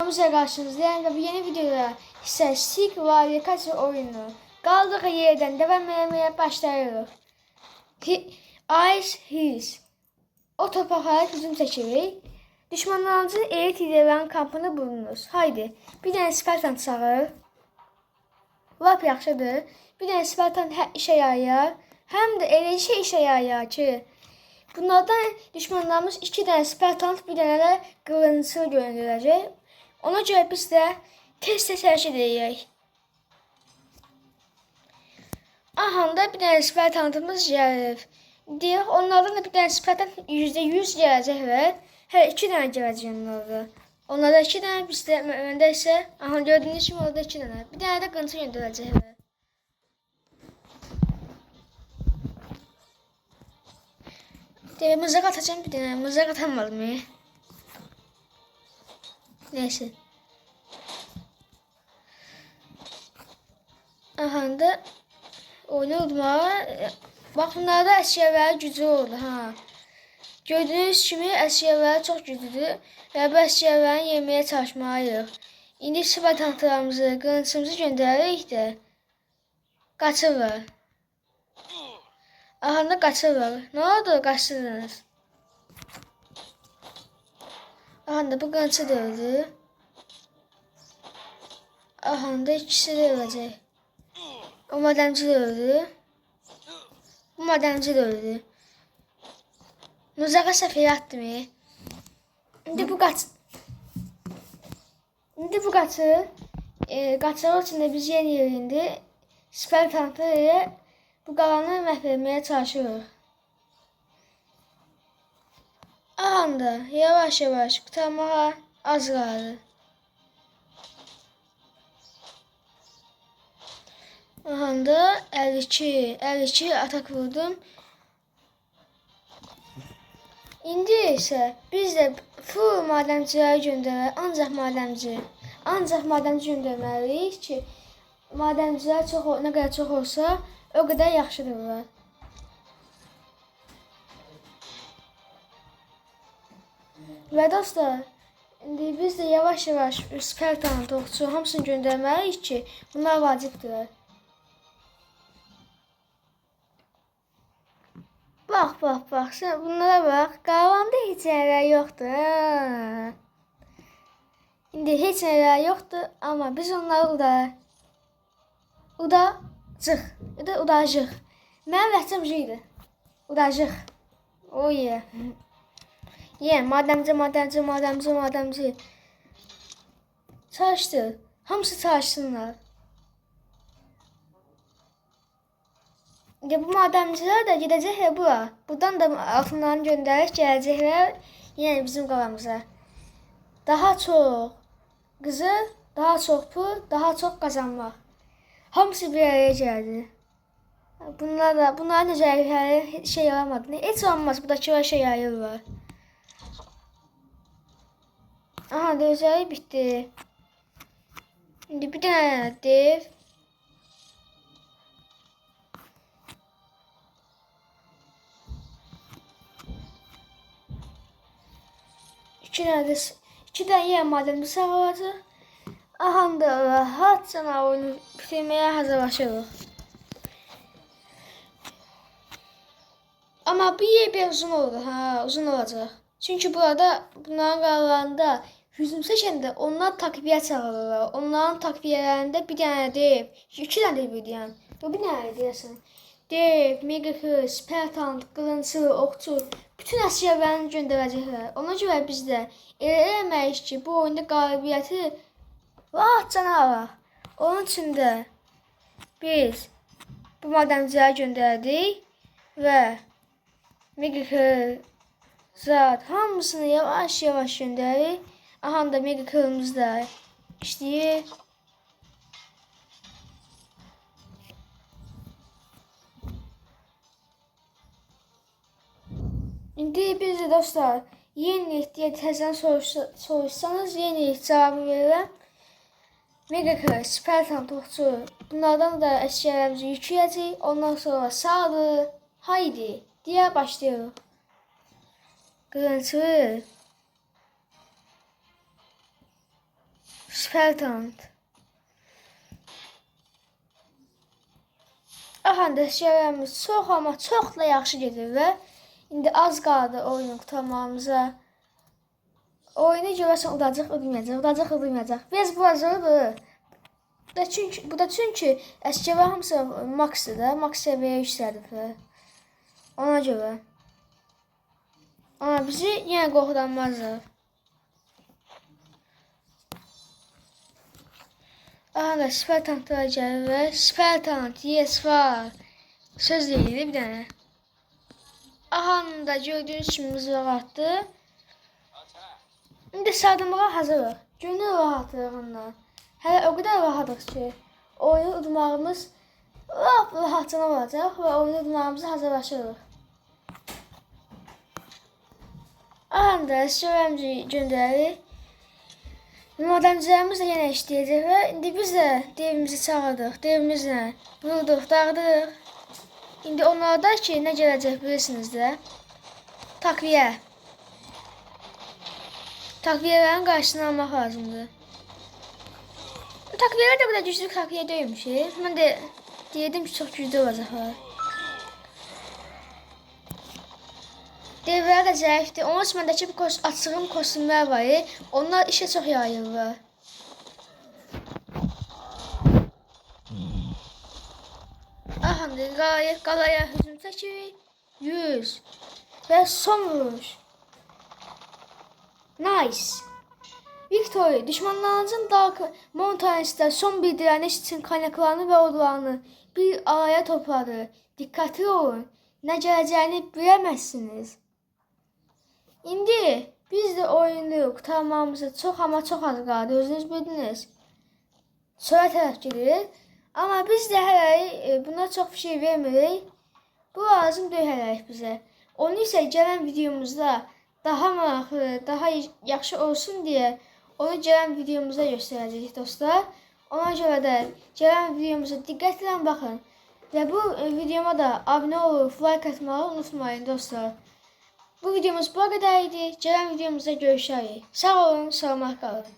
Hamıza qarşınızdayım və bu yeni videoda isə Sig Variakasiya oyunu qaldıq yerdən davam etməyə başlayırıq. Ice Hills. O torpağa hücum çəkirik. Düşmanlarınızın elit idarənin kampını bulunuz. Haydi, bir dənə Spartan çağır. Lap yaxşıdır. Bir dənə Spartan işə yarayar. Həm də elə şey işə yarayar ki, bunlardan düşmanlarımız 2 dənə Spartan, bir dənə də qılıncı göndərəcək. Ona görə biz də tez-tez hərəkət edək. Ahanda bir dənə Spartanımız gəlib. Deyək, onlardan da bir dənə Spartan %100 gələcək və hər 2 dənə gələcək onlarda. Onlarda 2 dənə, bizdə məndə isə aha gördüyünüz kimi orada 2 dənə. Bir dənə də qılıncı göndərəcək və demək, mızraq atacağım bir dənə. Mızraq atamadım. Neyse. Aha da oyunu udmağa. Bax, bunlarda əsgərlərin gücü oldu. Gördüyünüz kimi əsgərlər çox güclüdür və bu əsgərlərin yeməyə çalışmalıyıq. İndi Spartanlarımızı, qılıncımızı göndəririk də qaçırlar. Aha da qaçırlar. Nə oldu? Qaçırdınız. Aha da bu qılıncı da öldü. Aha da ikisi də öləcək. O madəmci də öldü. Bu madəmci də öldü. Muzağa səfəyə attım. İndi bu qaçır. Qaçırıq üçün də biz yeni yerində Spartanlar ilə bu qalanı məhv etməyə çalışırıq. Aha da yavaş-yavaş qurtarmağa az qaldı. Aha da 52 atak vurdum. İndi isə biz də full madəmciləri göndərək. Ancaq madəmci göndərməliyik ki, madəmcilər nə qədər çox olsa, o qədər yaxşıdırlar. Və dostlar, indi biz də yavaş-yavaş Spartan, toxçu hamısını göndərməliyik ki, bunlar vacibdir. Bax, sən bunlara bax. Qalanında heç nələr yoxdur. İndi heç nələr yoxdur, amma biz onları udacıq. Mənim vəhdəm idi. Udacıq. Oh yeah. Madəmci. Çalışdır. Hamısı çalışsınlar. Bu madəmcilər də gedəcəklər bura. Buradan da altınlarını göndərib gələcəklər yenə bizim qalamıza. Daha çox qızıl, daha çox pul, daha çox qazanmaq. Hamısı bir araya gəldi. Bunların özellikləri şey yaramadı. Heç olmaz, buradakılar şey yayırlar. Aha da özellik bitdi. İndi bir dənə dev. İki dənə yer madəmci sağlayacaq. Aha da rahatca oyunu bitirməyə hazırlaşırıq. Amma bu yer bir uzun oldu. Uzun olacaq. Çünki burada bunların qaralarında hücum çəkəndə onlar takviyə çağırırlar. Onların takviyələrində bir dənə dev, 2 dənə dev deyən. Bu bir dənə deyəsən. Dev, Megahı, Spartan, qılıncı, oxçu, bütün əsgərlərini göndərəcəklər. Ona görə biz də elə eləməyik ki, bu oyunda qalibiyyəti rahatcana alaq. Onun üçün də biz bu madəmciləri göndərdik və Megahı, Zat hamısını yavaş-yavaş göndərik. Aha da Megahımız da işləyir. İndi biz də dostlar, yenilik deyə təzən soruşsanız, yenilik cavabı verirəm. Megahı, Spartan, toxçu, bunlardan da əsgərlərimizi yükləyəcək. Ondan sonra sağdır, haydi deyə başlayırıq. Qılıncı Süper talent. Ahanda şəhərimiz çox amma çox da yaxşı gedir və indi az qaldı oyunu qurtarmağımıza. Oyunu görəsən udacaq, udmayacaq. Biz bu hazırdır. Bu da çünki əskərlər hamısı maksdır da, maks səviyyəyə yüksəldir. Ona görə. Amma bizi yenə qorxudanmazlar. Aha da süper talentlar gəlir və süper talent, yes var. Söz deyildi bir dənə. Aha da gördüyünüz kimi biz rahatdı. İndi sardırmağa hazırıq. Gönül rahatlığından. Hələ o qədər rahatıq ki, oyunu udmağımız rahatcana olacaq və oyunu udmağımıza hazırlaşırıq. Aha da sürəmci göndəririk. Madencilərimiz də yenə işləyəcək və indi biz də devimizi çağırdıq, devimizlə vurduq, dağıdıq. İndi onlarda ki, nə gələcək bilirsiniz də, takviyə. Takviyələrin qarşısını almaq lazımdır. Takviyelər də bu da güclü takviyə deyilmiş. Mən də deyirdim ki, çox güclü olacaqlar. Devlər də zəifdir. Onun üçün məndəki bu açığım kostyumlar var. Onlar işə çox yayılır. Aha, qalaya hücum çəkirik. 100. Və son vuruş. Nice. Victory, düşmanlarınızın Dark Mountains'da son bir direniş için kaynaklarını və ordularını bir araya topladı. Dikkatli olun. Nə gələcəyini biləməzsiniz. İndi biz də oyunu qurtarmağımıza çox amma çox az qaldı. Özünüz bildiniz. Sonra tərəf gedir. Amma biz də hələ buna çox bir şey vermirik. Bu lazım deyil hələlik bizə. Onu isə gələn videomuzda daha maraqlı, daha yaxşı olsun deyə onu gələn videomuzda göstərəcəyik dostlar. Ona görə də gələn videomuza diqqətlə baxın. Və bu videoma da abunə olub, like atmağı unutmayın dostlar. Bu videomuz bu qədər idi. Gələn videomuzda görüşərik. Sağ olun, salamat qalın.